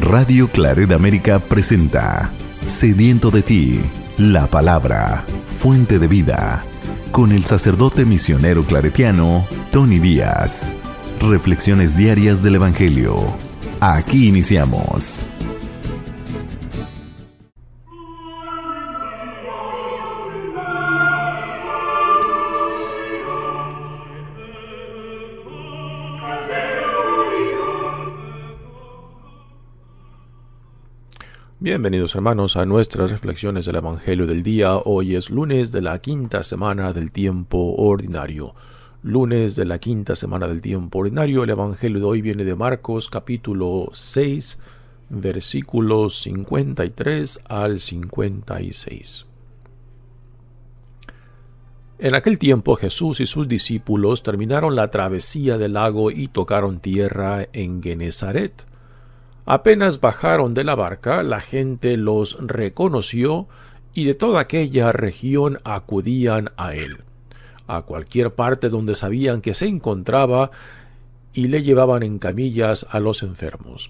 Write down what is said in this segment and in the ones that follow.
Radio Claret América presenta Sediento de ti, la palabra, fuente de vida, con el sacerdote misionero claretiano Tony Díaz. Reflexiones diarias del Evangelio. Aquí iniciamos. Bienvenidos hermanos a nuestras reflexiones del Evangelio del día. Hoy es lunes de la quinta semana del tiempo ordinario. Lunes de la quinta semana del tiempo ordinario. El Evangelio de hoy viene de Marcos capítulo 6, versículos 53 al 56. En aquel tiempo Jesús y sus discípulos terminaron la travesía del lago y tocaron tierra en Genesaret. Apenas bajaron de la barca, la gente los reconoció y de toda aquella región acudían a él, a cualquier parte donde sabían que se encontraba, y le llevaban en camillas a los enfermos.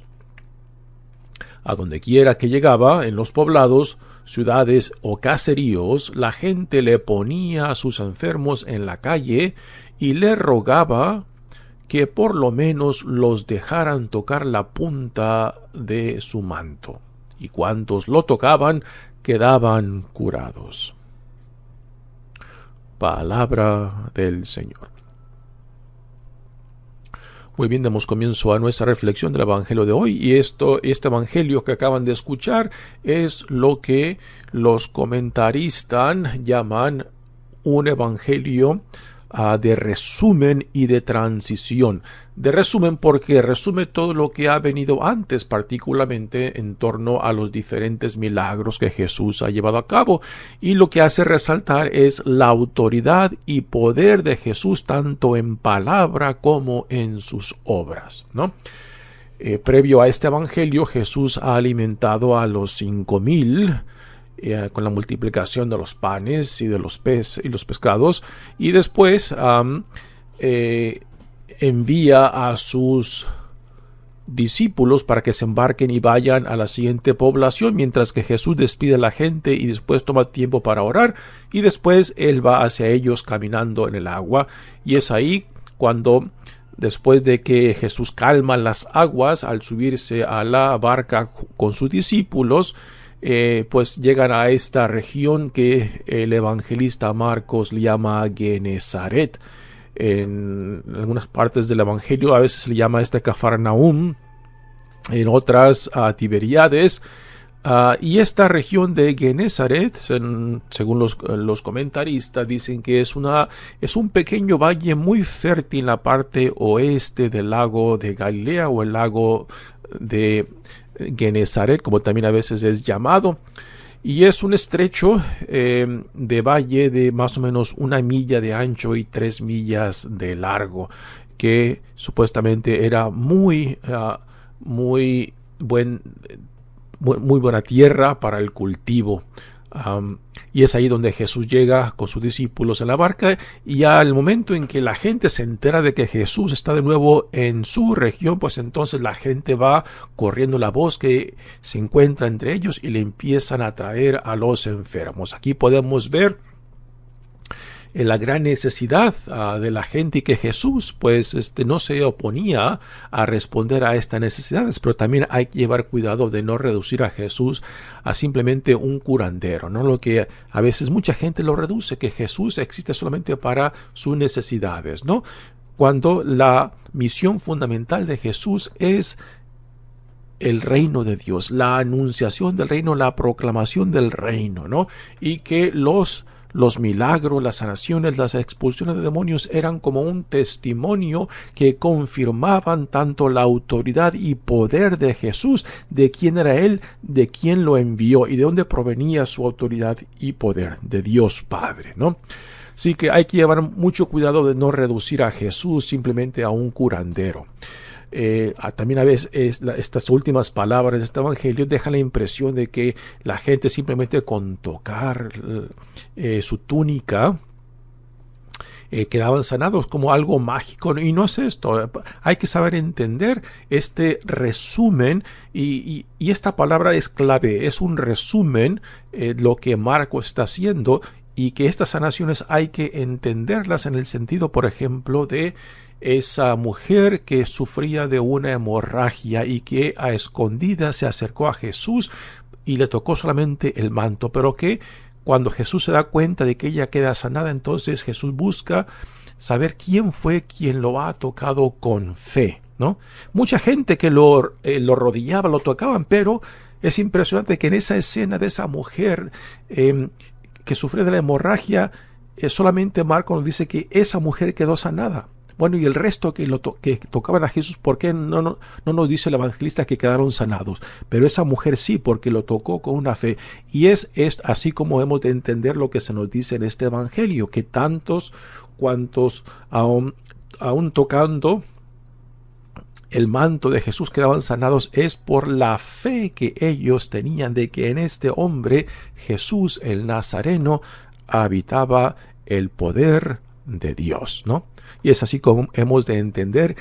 A donde quiera que llegaba, en los poblados, ciudades o caseríos, la gente le ponía a sus enfermos en la calle y le rogaba que por lo menos los dejaran tocar la punta de su manto, y cuantos lo tocaban quedaban curados. Palabra del Señor. Muy bien, damos comienzo a nuestra reflexión del Evangelio de hoy, y este Evangelio que acaban de escuchar es lo que los comentaristas llaman un Evangelio de resumen y de transición. De resumen porque resume todo lo que ha venido antes, particularmente en torno a los diferentes milagros que Jesús ha llevado a cabo, y lo que hace resaltar es la autoridad y poder de Jesús tanto en palabra como en sus obras, ¿no? Previo a este evangelio, Jesús ha alimentado a los 5,000 con la multiplicación de los panes y de los peces y los pescados, y después envía a sus discípulos para que se embarquen y vayan a la siguiente población, mientras que Jesús despide a la gente y después toma tiempo para orar, y después él va hacia ellos caminando en el agua. Y es ahí cuando, después de que Jesús calma las aguas al subirse a la barca con sus discípulos, pues llegan a esta región que el evangelista Marcos le llama Genesaret. En algunas partes del evangelio a veces se le llama Cafarnaúm, en otras Tiberíades, y esta región de Genesaret, según los comentaristas, dicen que es un pequeño valle muy fértil en la parte oeste del lago de Galilea, o el lago de Genesaret, como también a veces es llamado, y es un estrecho de valle de más o menos 1 milla de ancho y 3 millas de largo, que supuestamente era muy buena tierra para el cultivo. Y es ahí donde Jesús llega con sus discípulos en la barca, y al momento en que la gente se entera de que Jesús está de nuevo en su región, pues entonces la gente va corriendo la voz que se encuentra entre ellos y le empiezan a traer a los enfermos. Aquí podemos ver la gran necesidad de la gente, y que Jesús pues no se oponía a responder a estas necesidades, pero también hay que llevar cuidado de no reducir a Jesús a simplemente un curandero, ¿no? Lo que a veces mucha gente lo reduce, que Jesús existe solamente para sus necesidades, ¿no? Cuando la misión fundamental de Jesús es el reino de Dios, la anunciación del reino, la proclamación del reino, ¿no? Y que los milagros, las sanaciones, las expulsiones de demonios eran como un testimonio que confirmaban tanto la autoridad y poder de Jesús, de quién era Él, de quién lo envió y de dónde provenía su autoridad y poder, de Dios Padre, ¿no? Así que hay que llevar mucho cuidado de no reducir a Jesús simplemente a un curandero. También a veces estas últimas palabras de este evangelio dejan la impresión de que la gente simplemente con tocar su túnica quedaban sanados como algo mágico, y no es esto. Hay que saber entender este resumen, y esta palabra es clave, es un resumen lo que Marcos está haciendo, y que estas sanaciones hay que entenderlas en el sentido, por ejemplo, de esa mujer que sufría de una hemorragia y que a escondidas se acercó a Jesús y le tocó solamente el manto, pero que cuando Jesús se da cuenta de que ella queda sanada, entonces Jesús busca saber quién fue quien lo ha tocado con fe, ¿no? Mucha gente que lo rodeaba, lo tocaban, pero es impresionante que en esa escena de esa mujer que sufrió de la hemorragia, solamente Marcos nos dice que esa mujer quedó sanada. Bueno, y el resto que tocaban a Jesús, ¿por qué no nos dice el evangelista que quedaron sanados? Pero esa mujer sí, porque lo tocó con una fe. Y es así como hemos de entender lo que se nos dice en este evangelio, que tantos cuantos aún tocando el manto de Jesús quedaban sanados, es por la fe que ellos tenían de que en este hombre, Jesús el Nazareno, habitaba el poder de Dios, ¿no? Y es así como hemos de entender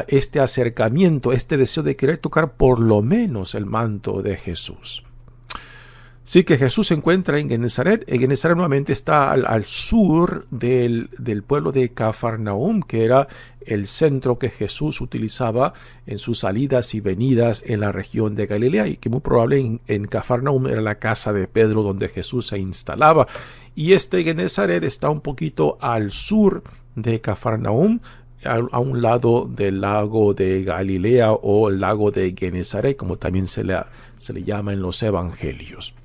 este acercamiento, este deseo de querer tocar por lo menos el manto de Jesús. Sí, que Jesús se encuentra en Genezaret. Genezaret nuevamente está al sur del pueblo de Cafarnaúm, que era el centro que Jesús utilizaba en sus salidas y venidas en la región de Galilea, y que muy probable en Cafarnaúm era la casa de Pedro donde Jesús se instalaba. Y Genezaret está un poquito al sur de Cafarnaúm, a un lado del lago de Galilea o el lago de Genezaret, como también se le llama en los evangelios.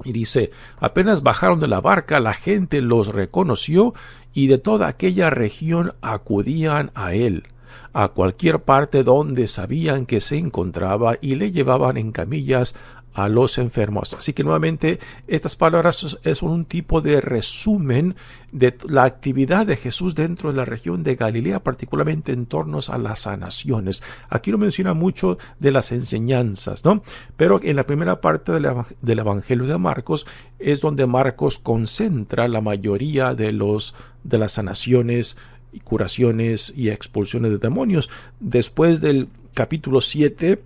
Y dice, apenas bajaron de la barca, la gente los reconoció y de toda aquella región acudían a él, a cualquier parte donde sabían que se encontraba, y le llevaban en camillas a los enfermos. Así que nuevamente estas palabras son un tipo de resumen de la actividad de Jesús dentro de la región de Galilea, particularmente en torno a las sanaciones. Aquí no menciona mucho de las enseñanzas, ¿no? Pero en la primera parte del Evangelio de Marcos es donde Marcos concentra la mayoría de las sanaciones y curaciones y expulsiones de demonios. Después del capítulo 7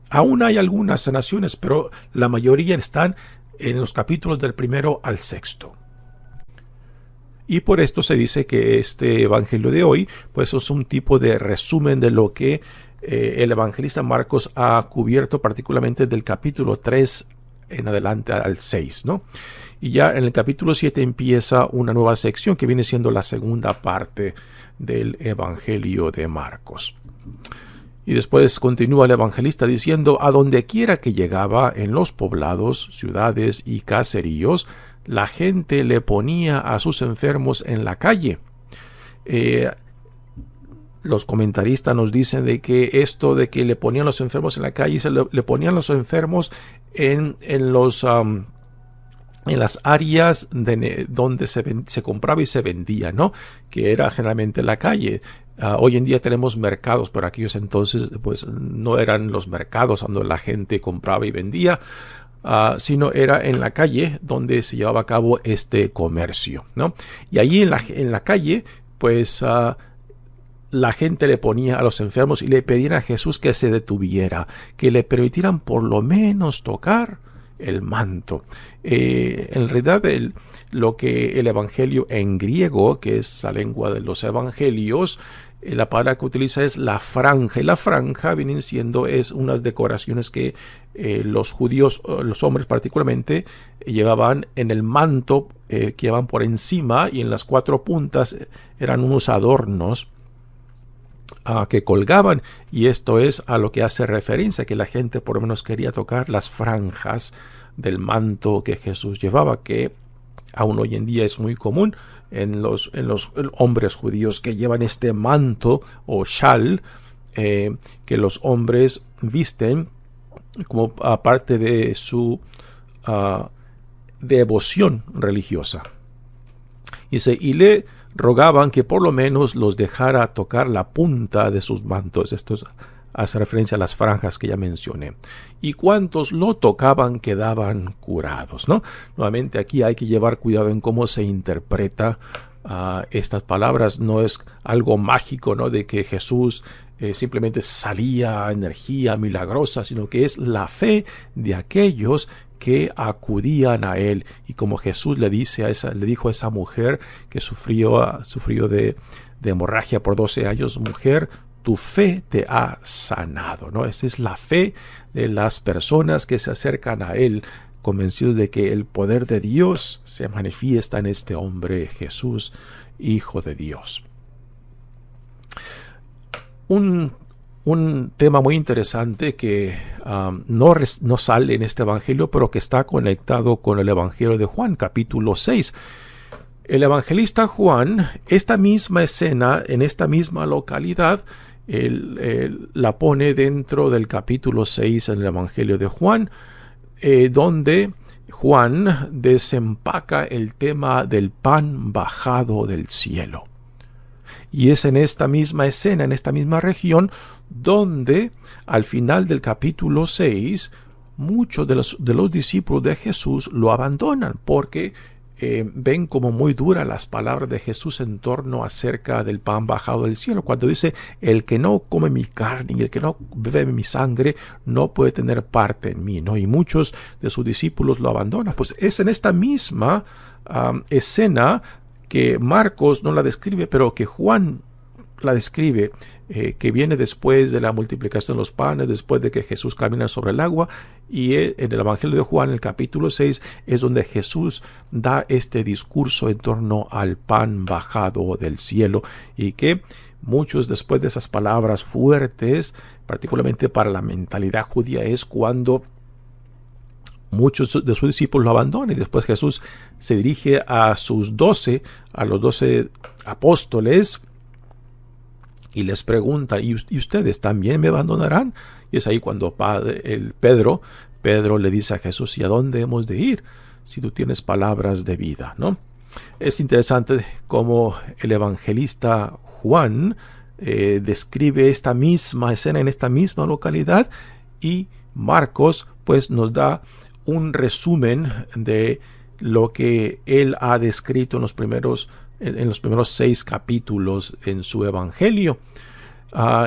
aún hay algunas sanaciones, pero la mayoría están en los capítulos del 1 al 6. Y por esto se dice que este evangelio de hoy, pues es un tipo de resumen de lo que el evangelista Marcos ha cubierto, particularmente del capítulo 3 en adelante al 6, ¿no? Y ya en el capítulo 7 empieza una nueva sección que viene siendo la segunda parte del evangelio de Marcos. Y después continúa el evangelista diciendo, a donde quiera que llegaba, en los poblados, ciudades y caseríos, la gente le ponía a sus enfermos en la calle. Los comentaristas nos dicen de que esto de que le ponían los enfermos en la calle, le ponían los enfermos en las áreas donde se compraba y se vendía, ¿no? Que era generalmente la calle. Hoy en día tenemos mercados, pero aquellos entonces pues no eran los mercados donde la gente compraba y vendía, sino era en la calle donde se llevaba a cabo este comercio, ¿no? Y allí en la calle pues la gente le ponía a los enfermos y le pedían a Jesús que se detuviera, que le permitieran por lo menos tocar el manto. En realidad lo que el evangelio en griego, que es la lengua de los evangelios, la palabra que utiliza es la franja, y la franja vienen siendo unas decoraciones que los judíos, los hombres particularmente, llevaban en el manto, que llevaban por encima, y en las 4 puntas eran unos adornos que colgaban, y esto es a lo que hace referencia, que la gente por lo menos quería tocar las franjas del manto que Jesús llevaba, que aún hoy en día es muy común en los hombres judíos, que llevan este manto o shal que los hombres visten como parte de su devoción religiosa. Dice, y le rogaban que por lo menos los dejara tocar la punta de sus mantos. Esto hace referencia a las franjas que ya mencioné. Y cuantos lo tocaban quedaban curados, ¿no? Nuevamente aquí hay que llevar cuidado en cómo se interpreta Estas palabras no es algo mágico, ¿no? De que Jesús simplemente salía energía milagrosa, sino que es la fe de aquellos que acudían a él. Y como Jesús le dijo a esa mujer que sufrió de hemorragia por 12 años, mujer, tu fe te ha sanado, ¿no? Esa es la fe de las personas que se acercan a él, convencidos de que el poder de Dios se manifiesta en este hombre Jesús, Hijo de Dios. Un tema muy interesante que no sale en este evangelio, pero que está conectado con el evangelio de Juan, capítulo 6. El evangelista Juan, esta misma escena, en esta misma localidad, la pone dentro del capítulo 6 en el evangelio de Juan, donde Juan desempaca el tema del pan bajado del cielo. Y es en esta misma escena, en esta misma región, donde al final del capítulo 6, muchos de los discípulos de Jesús lo abandonan porque ven como muy duras las palabras de Jesús en torno acerca del pan bajado del cielo. Cuando dice, el que no come mi carne y el que no bebe mi sangre no puede tener parte en mí, ¿no? Y muchos de sus discípulos lo abandonan. Pues es en esta misma escena que Marcos no la describe, pero que Juan la describe, que viene después de la multiplicación de los panes, después de que Jesús camina sobre el agua, y en el Evangelio de Juan, en el capítulo 6, es donde Jesús da este discurso en torno al pan bajado del cielo, y que muchos después de esas palabras fuertes, particularmente para la mentalidad judía, es cuando muchos de sus discípulos lo abandonan, y después Jesús se dirige a los 12 apóstoles, y les pregunta, ¿y ustedes también me abandonarán? Y es ahí cuando Pedro le dice a Jesús, ¿y a dónde hemos de ir si tú tienes palabras de vida, ¿no? Es interesante cómo el evangelista Juan describe esta misma escena en esta misma localidad, y Marcos pues nos da un resumen de lo que él ha descrito en los primeros 6 capítulos en su evangelio,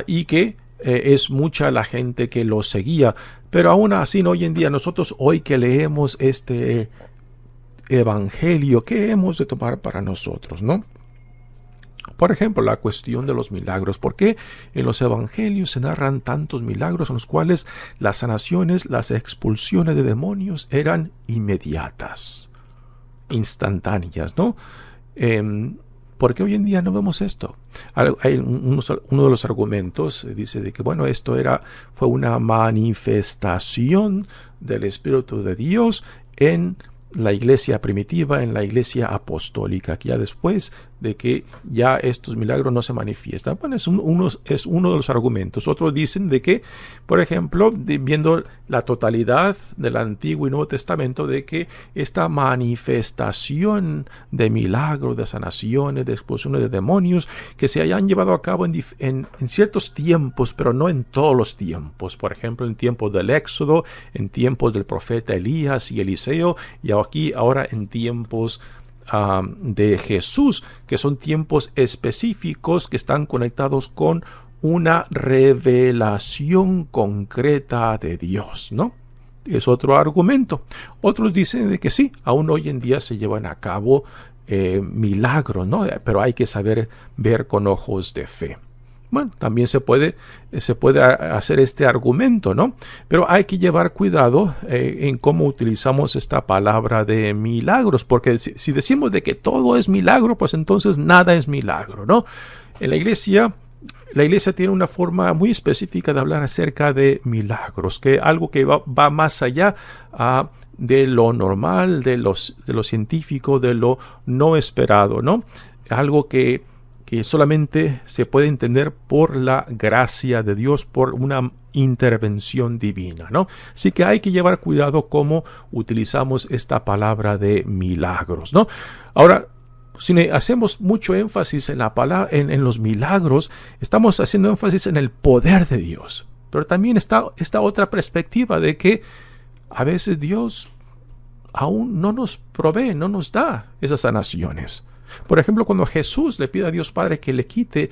y que es mucha la gente que lo seguía. Pero aún así, hoy en día, nosotros hoy que leemos este evangelio, ¿qué hemos de tomar para nosotros, no? Por ejemplo, la cuestión de los milagros. ¿Por qué en los evangelios se narran tantos milagros en los cuales las sanaciones, las expulsiones de demonios eran inmediatas, instantáneas, ¿no? ¿Por qué hoy en día no vemos esto? Hay uno de los argumentos dice de que, bueno, esto fue una manifestación del Espíritu de Dios en la iglesia primitiva, en la iglesia apostólica, que ya después de que ya estos milagros no se manifiestan. Bueno, es uno de los argumentos. Otros dicen de que, por ejemplo, viendo la totalidad del Antiguo y Nuevo Testamento, de que esta manifestación de milagros, de sanaciones, de expulsiones de demonios, que se hayan llevado a cabo en ciertos tiempos, pero no en todos los tiempos. Por ejemplo, en tiempos del Éxodo, en tiempos del profeta Elías y Eliseo, y aquí ahora en tiempos de Jesús, que son tiempos específicos que están conectados con una revelación concreta de Dios, ¿no? Es otro argumento. Otros dicen de que sí, aún hoy en día se llevan a cabo milagros, ¿no? Pero hay que saber ver con ojos de fe. Bueno, también se puede hacer este argumento, ¿no? Pero hay que llevar cuidado en cómo utilizamos esta palabra de milagros, porque si decimos de que todo es milagro, pues entonces nada es milagro, ¿no? En la iglesia tiene una forma muy específica de hablar acerca de milagros, que algo que va más allá de lo normal, de lo científico, de lo no esperado, ¿no? Algo que solamente se puede entender por la gracia de Dios, por una intervención divina, ¿no? Así que hay que llevar cuidado cómo utilizamos esta palabra de milagros, ¿no? Ahora, si hacemos mucho énfasis en en los milagros, estamos haciendo énfasis en el poder de Dios. Pero también está esta otra perspectiva de que a veces Dios aún no nos provee, no nos da esas sanaciones. Por ejemplo, cuando Jesús le pide a Dios Padre que le quite,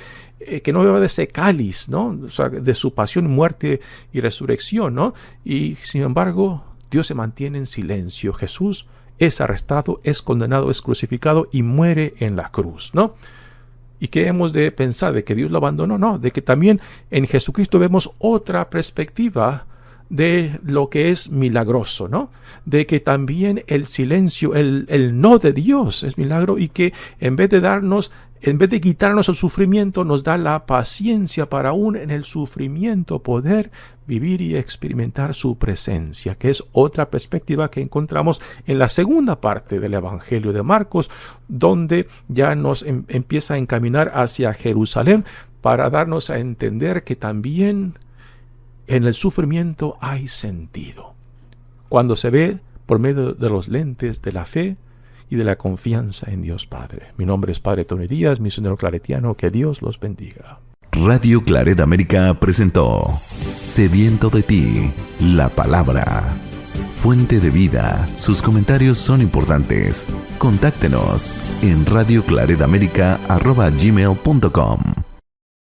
que no beba de ese cáliz, ¿no? O sea, de su pasión, muerte y resurrección, ¿no? Y sin embargo, Dios se mantiene en silencio. Jesús es arrestado, es condenado, es crucificado y muere en la cruz, ¿no? ¿Y qué hemos de pensar? ¿De que Dios lo abandonó? No, de que también en Jesucristo vemos otra perspectiva de lo que es milagroso, ¿no? De que también el silencio, el no de Dios es milagro, y que en vez de quitarnos el sufrimiento, nos da la paciencia para aún en el sufrimiento poder vivir y experimentar su presencia, que es otra perspectiva que encontramos en la segunda parte del Evangelio de Marcos, donde ya nos empieza a encaminar hacia Jerusalén para darnos a entender que también en el sufrimiento hay sentido, cuando se ve por medio de los lentes de la fe y de la confianza en Dios Padre. Mi nombre es Padre Tony Díaz, misionero claretiano. Que Dios los bendiga. Radio Claret América presentó Sediento de ti, la palabra. Fuente de vida. Sus comentarios son importantes. Contáctenos en radioclaretamerica@gmail.com.